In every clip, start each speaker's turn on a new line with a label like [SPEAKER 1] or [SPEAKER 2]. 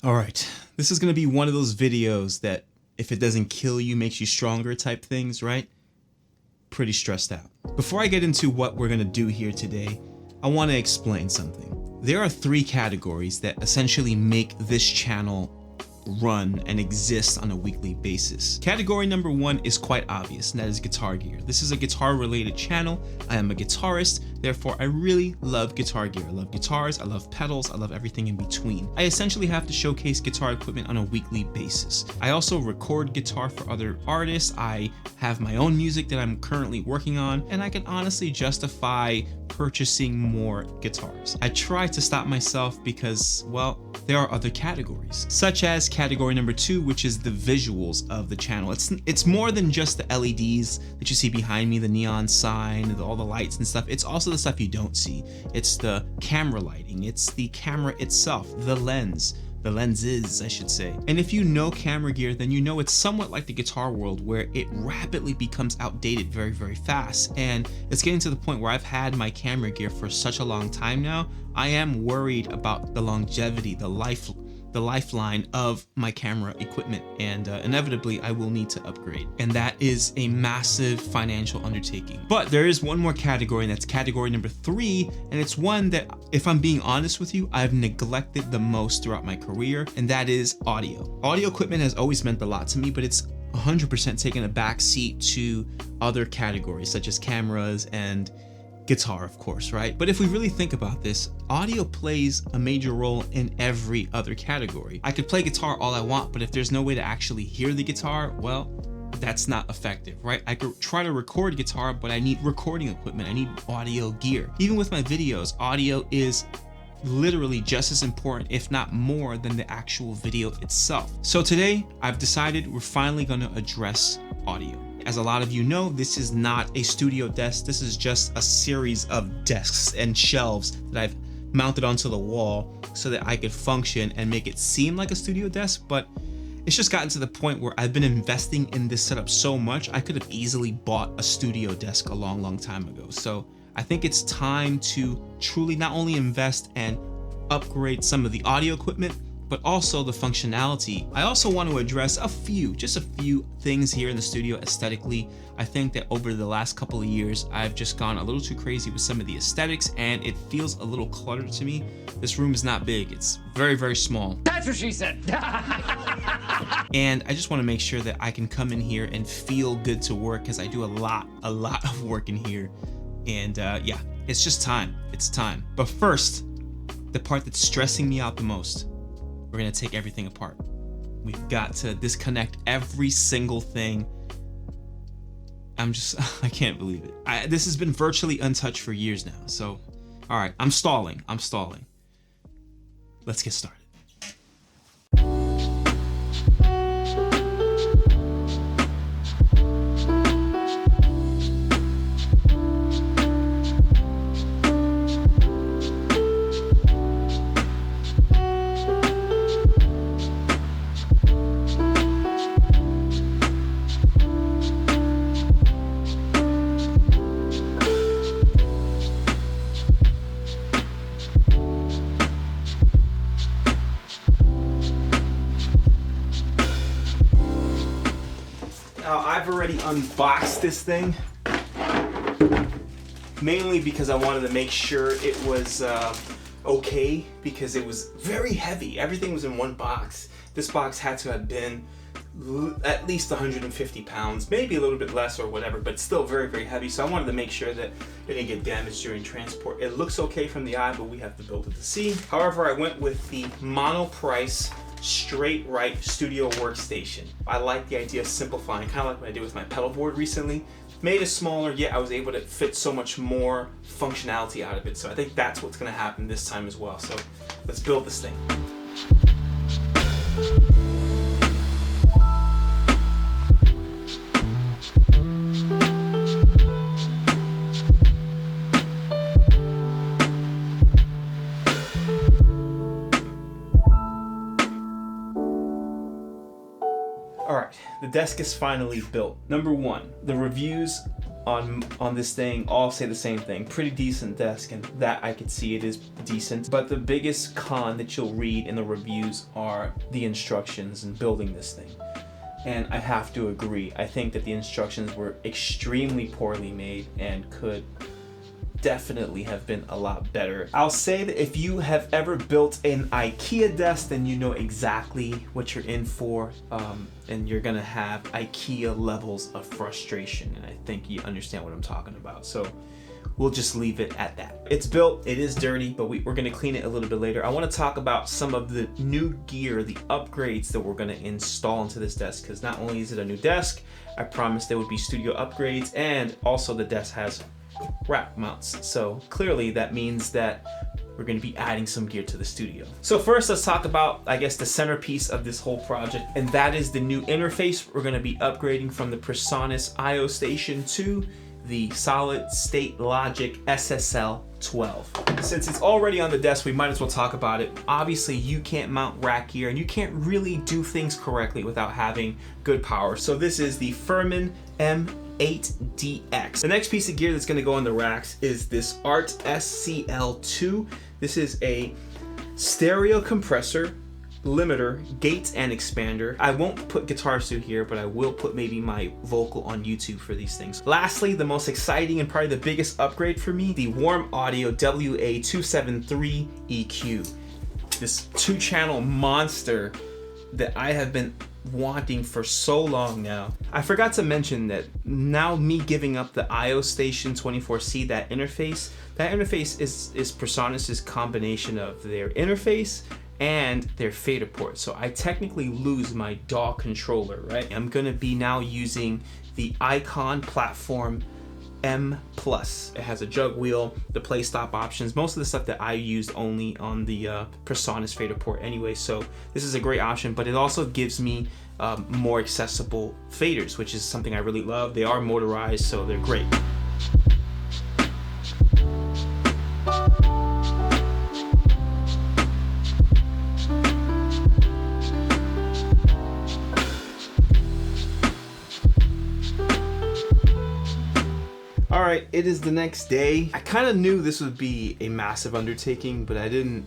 [SPEAKER 1] All right, this is gonna be one of those videos that if it doesn't kill you, makes you stronger type things, right? Pretty stressed out. Before I get into what we're gonna do here today, I wanna explain something. There are 3 categories that essentially make this channel run and exist on a weekly basis. Category number 1 is quite obvious, and that is guitar gear. This is a guitar related channel. I am a guitarist, therefore I really love guitar gear. I love guitars, I love pedals, I love everything in between. I essentially have to showcase guitar equipment on a weekly basis. I also record guitar for other artists. I have my own music that I'm currently working on, and I can honestly justify purchasing more guitars. I try to stop myself because, well, there are other categories, such as category number 2, which is the visuals of the channel. It's more than just the LEDs that you see behind me, the neon sign, all the lights and stuff. It's also the stuff you don't see. It's the camera lighting, it's the camera itself, the lenses, I should say. And if you know camera gear, then you know it's somewhat like the guitar world, where it rapidly becomes outdated very, very fast. And it's getting to the point where I've had my camera gear for such a long time now, I am worried about the longevity, the lifeline of my camera equipment, and inevitably I will need to upgrade, and that is a massive financial undertaking. But there is one more category, and that's category number 3, and it's one that, if I'm being honest with you, I've neglected the most throughout my career, and that is audio. Audio equipment has always meant a lot to me, but it's 100% taken a back seat to other categories such as cameras and guitar, of course, right? But if we really think about this, audio plays a major role in every other category. I could play guitar all I want, but if there's no way to actually hear the guitar, well, that's not effective, right? I could try to record guitar, but I need recording equipment, I need audio gear. Even with my videos, audio is literally just as important, if not more, than the actual video itself. So today, I've decided we're finally gonna address audio. As a lot of you know, this is not a studio desk. This is just a series of desks and shelves that I've mounted onto the wall so that I could function and make it seem like a studio desk. But it's just gotten to the point where I've been investing in this setup so much, I could have easily bought a studio desk a long, long time ago. So I think it's time to truly not only invest and upgrade some of the audio equipment, but also the functionality. I also want to address just a few things here in the studio aesthetically. I think that over the last couple of years, I've just gone a little too crazy with some of the aesthetics, and it feels a little cluttered to me. This room is not big, it's very, very small.
[SPEAKER 2] That's what she said.
[SPEAKER 1] And I just want to make sure that I can come in here and feel good to work, because I do a lot of work in here. And yeah, it's just time, it's time. But first, the part that's stressing me out the most, we're gonna take everything apart. We've got to disconnect every single thing. I can't believe it. This has been virtually untouched for years now. So, all right, I'm stalling. Let's get started. Now, I've already unboxed this thing, mainly because I wanted to make sure it was okay, because it was very heavy. Everything was in one box. This box had to have been at least 150 pounds, maybe a little bit less or whatever, but still very, very heavy. So I wanted to make sure that it didn't get damaged during transport. It looks okay from the eye, but we have to build it to see. However, I went with the mono-price straight right studio workstation. I like the idea of simplifying, kind of like what I did with my pedal board recently. Made it smaller, yet I was able to fit so much more functionality out of it. So I think that's what's gonna happen this time as well. So let's build this thing. The desk is finally built. Number one, the reviews on this thing all say the same thing. Pretty decent desk, and that I could see it is decent. But the biggest con that you'll read in the reviews are the instructions in building this thing. And I have to agree. I think that the instructions were extremely poorly made and could definitely have been a lot better. I'll say that if you have ever built an IKEA desk, then you know exactly what you're in for, and you're gonna have IKEA levels of frustration, and I think you understand what I'm talking about. So we'll just leave it at that. It's built, it is dirty, but we're gonna clean it a little bit later. I wanna talk about some of the new gear, the upgrades that we're gonna install into this desk, because not only is it a new desk, I promised there would be studio upgrades, and also the desk has rack mounts. So clearly that means that we're going to be adding some gear to the studio. So first, let's talk about, I guess, the centerpiece of this whole project, and that is the new interface. We're going to be upgrading from the PreSonus IO Station to the Solid State Logic SSL 12. Since it's already on the desk, we might as well talk about it. Obviously, you can't mount rack gear, and you can't really do things correctly without having good power. So this is the Furman M8DX. The next piece of gear that's going to go on the racks is this ART SCL2. This is a stereo compressor, limiter, gate, and expander. I won't put Guitar Suit here, but I will put maybe my vocal on YouTube for these things. Lastly, the most exciting and probably the biggest upgrade for me, the Warm Audio WA273 EQ. This 2-channel monster that I have been wanting for so long now. I forgot to mention that now me giving up the IO Station 24C, that interface is PreSonus's combination of their interface and their fader port. So I technically lose my DAW controller, right? I'm gonna be now using the Icon Platform M+. It has a jug wheel, the play stop options, most of the stuff that I used only on the PreSonus fader port anyway. So this is a great option, but it also gives me more accessible faders, which is something I really love. They are motorized, so they're great. All right, it is the next day. I kind of knew this would be a massive undertaking, but I didn't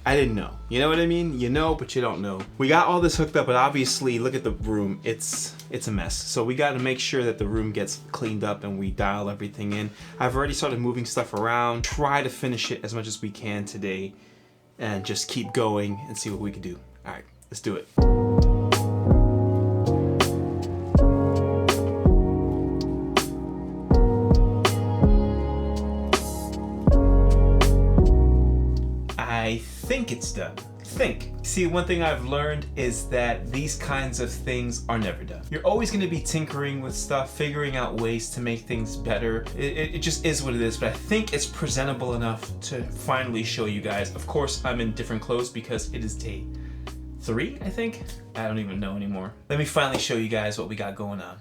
[SPEAKER 1] know. You know what I mean? You know, but you don't know. We got all this hooked up, but obviously, look at the room. It's a mess. So we got to make sure that the room gets cleaned up and we dial everything in. I've already started moving stuff around. Try to finish it as much as we can today and just keep going and see what we can do. All right, let's do it. I think it's done. See, one thing I've learned is that these kinds of things are never done. You're always going to be tinkering with stuff, figuring out ways to make things better. It just is what it is, but I think it's presentable enough to finally show you guys. Of course, I'm in different clothes because it is day 3, I think? I don't even know anymore. Let me finally show you guys what we got going on.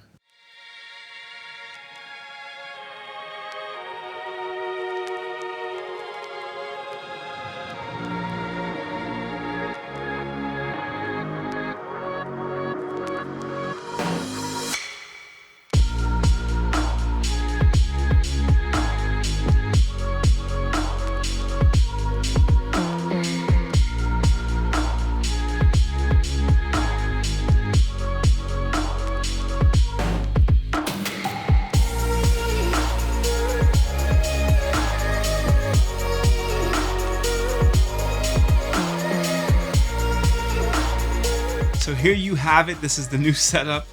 [SPEAKER 1] So here you have it. This is the new setup.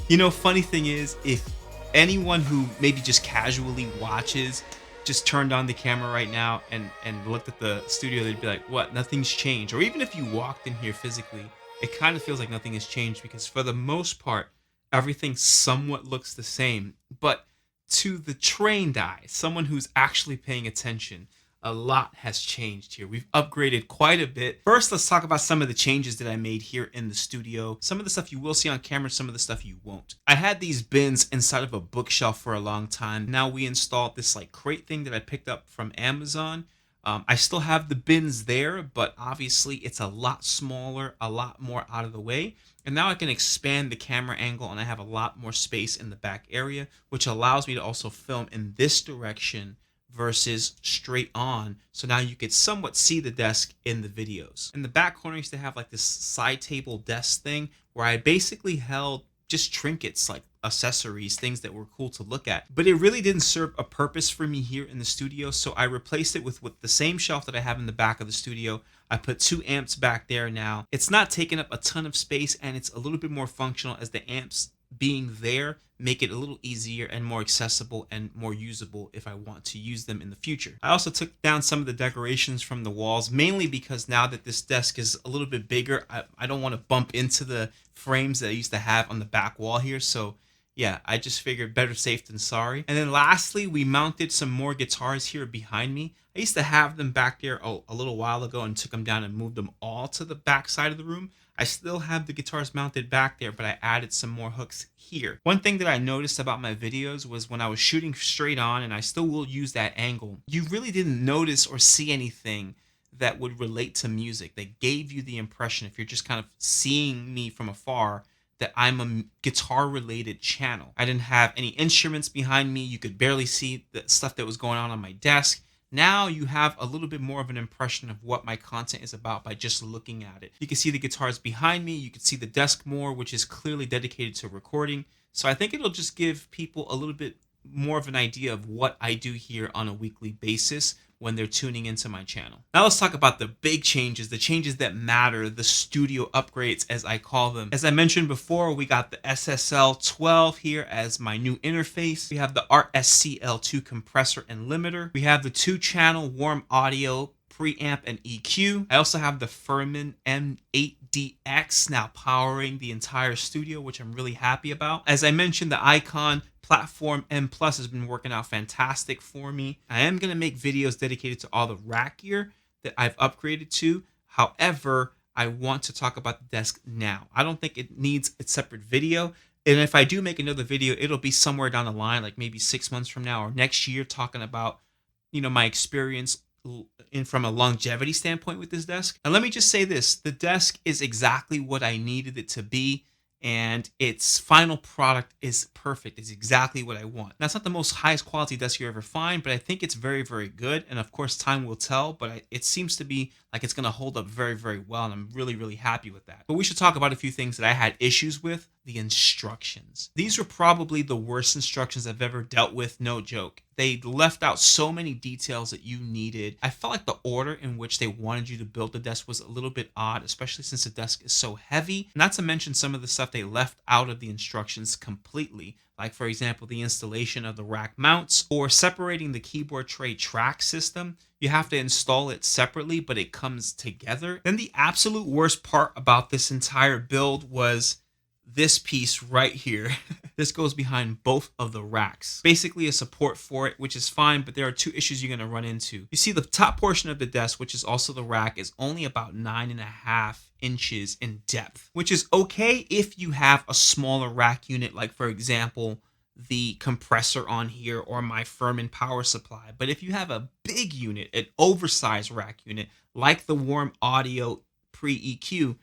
[SPEAKER 1] You know, funny thing is, if anyone who maybe just casually watches, just turned on the camera right now and looked at the studio, they'd be like, what? Nothing's changed. Or even if you walked in here physically, it kind of feels like nothing has changed because for the most part, everything somewhat looks the same. But to the trained eye, someone who's actually paying attention, a lot has changed here. We've upgraded quite a bit. First, let's talk about some of the changes that I made here in the studio. Some of the stuff you will see on camera, some of the stuff you won't. I had these bins inside of a bookshelf for a long time. Now we installed this like crate thing that I picked up from Amazon. I still have the bins there, but obviously it's a lot smaller, a lot more out of the way. And now I can expand the camera angle and I have a lot more space in the back area, which allows me to also film in this direction versus straight on. So now you could somewhat see the desk in the videos. In the back corner, I used to have like this side table desk thing where I basically held just trinkets, like accessories, things that were cool to look at. But it really didn't serve a purpose for me here in the studio, so I replaced it with the same shelf that I have in the back of the studio. I put 2 amps back there now. It's not taking up a ton of space, and it's a little bit more functional, as the amps being there make it a little easier and more accessible and more usable if I want to use them in the future. I also took down some of the decorations from the walls, mainly because now that this desk is a little bit bigger, I don't want to bump into the frames that I used to have on the back wall here. So yeah, I just figured better safe than sorry. And then lastly, we mounted some more guitars here behind me. I used to have them back there a little while ago and took them down and moved them all to the back side of the room. I still have the guitars mounted back there, but I added some more hooks here. One thing that I noticed about my videos was when I was shooting straight on, and I still will use that angle, you really didn't notice or see anything that would relate to music, that gave you the impression, if you're just kind of seeing me from afar, that I'm a guitar related channel. I didn't have any instruments behind me. You could barely see the stuff that was going on my desk. Now you have a little bit more of an impression of what my content is about by just looking at it. You can see the guitars behind me. You can see the desk more, which is clearly dedicated to recording. So I think it'll just give people a little bit more of an idea of what I do here on a weekly basis when they're tuning into my channel. Now let's talk about the big changes, the changes that matter, the studio upgrades as I call them. As I mentioned before, we got the SSL-12 here as my new interface. We have the RSCL2 compressor and limiter. We have the 2-channel warm audio preamp and EQ. I also have the Furman M8DX now powering the entire studio, which I'm really happy about. As I mentioned, the Icon Platform M Plus has been working out fantastic for me. I am going to make videos dedicated to all the rack gear that I've upgraded to. However, I want to talk about the desk now. I don't think it needs a separate video. And if I do make another video, it'll be somewhere down the line, like maybe 6 months from now or next year, talking about, my experience from a longevity standpoint with this desk. And let me just say this, the desk is exactly what I needed it to be, and its final product is perfect. It's exactly what I want. Now, it's not the most highest quality desk you ever find, but I think it's very, very good. And of course, time will tell, but it seems to be like it's going to hold up very, very well. And I'm really, really happy with that. But we should talk about a few things that I had issues with. The instructions. These were probably the worst instructions I've ever dealt with, no joke. They left out so many details that you needed. I felt like the order in which they wanted you to build the desk was a little bit odd, especially since the desk is so heavy. Not to mention some of the stuff they left out of the instructions completely. Like, for example, the installation of the rack mounts or separating the keyboard tray track system. You have to install it separately, but it comes together. Then the absolute worst part about this entire build was this piece right here. This goes behind both of the racks. Basically a support for it, which is fine, but there are 2 issues you're going to run into. You see the top portion of the desk, which is also the rack, is only about 9.5 inches in depth, which is okay if you have a smaller rack unit, like for example, the compressor on here or my Furman power supply. But if you have a big unit, an oversized rack unit, like the warm audio pre-EQ,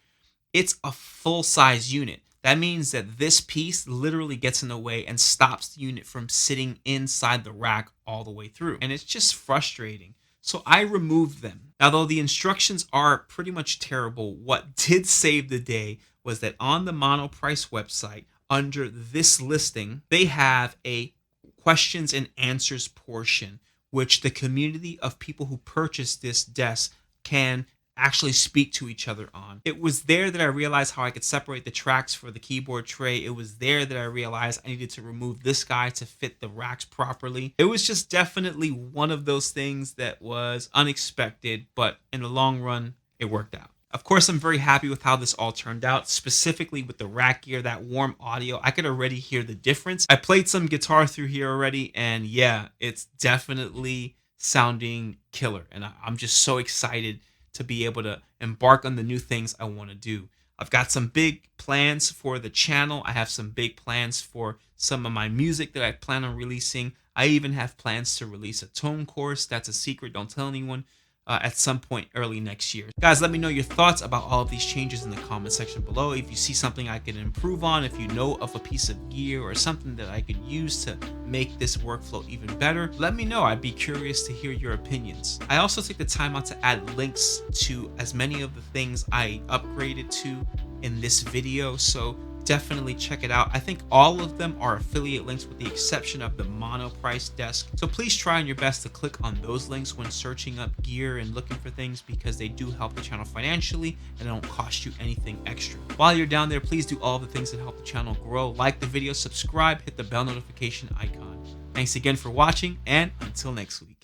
[SPEAKER 1] it's a full-size unit. That means that this piece literally gets in the way and stops the unit from sitting inside the rack all the way through. And it's just frustrating. So I removed them. Now, though the instructions are pretty much terrible, what did save the day was that on the Monoprice website, under this listing, they have a questions and answers portion, which the community of people who purchased this desk can actually speak to each other on. It was there that I realized how I could separate the tracks for the keyboard tray. It was there that I realized I needed to remove this guy to fit the racks properly. It was just definitely one of those things that was unexpected, but in the long run, it worked out. Of course, I'm very happy with how this all turned out, specifically with the rack gear, that warm audio. I could already hear the difference. I played some guitar through here already, and yeah, it's definitely sounding killer. And I'm just so excited to be able to embark on the new things I want to do. I've got some big plans for the channel. I have some big plans for some of my music that I plan on releasing. I even have plans to release a tone course. That's a secret. Don't tell anyone. at some point early next year. Guys, let me know your thoughts about all of these changes in the comment section below. If you see something I can improve on, if you know of a piece of gear or something that I could use to make this workflow even better, let me know. I'd be curious to hear your opinions. I also take the time out to add links to as many of the things I upgraded to in this video, so definitely check it out. I think all of them are affiliate links with the exception of the mono price desk. So please try your best to click on those links when searching up gear and looking for things, because they do help the channel financially and they don't cost you anything extra. While you're down there, please do all the things that help the channel grow. Like the video, subscribe, hit the bell notification icon. Thanks again for watching, and until next week.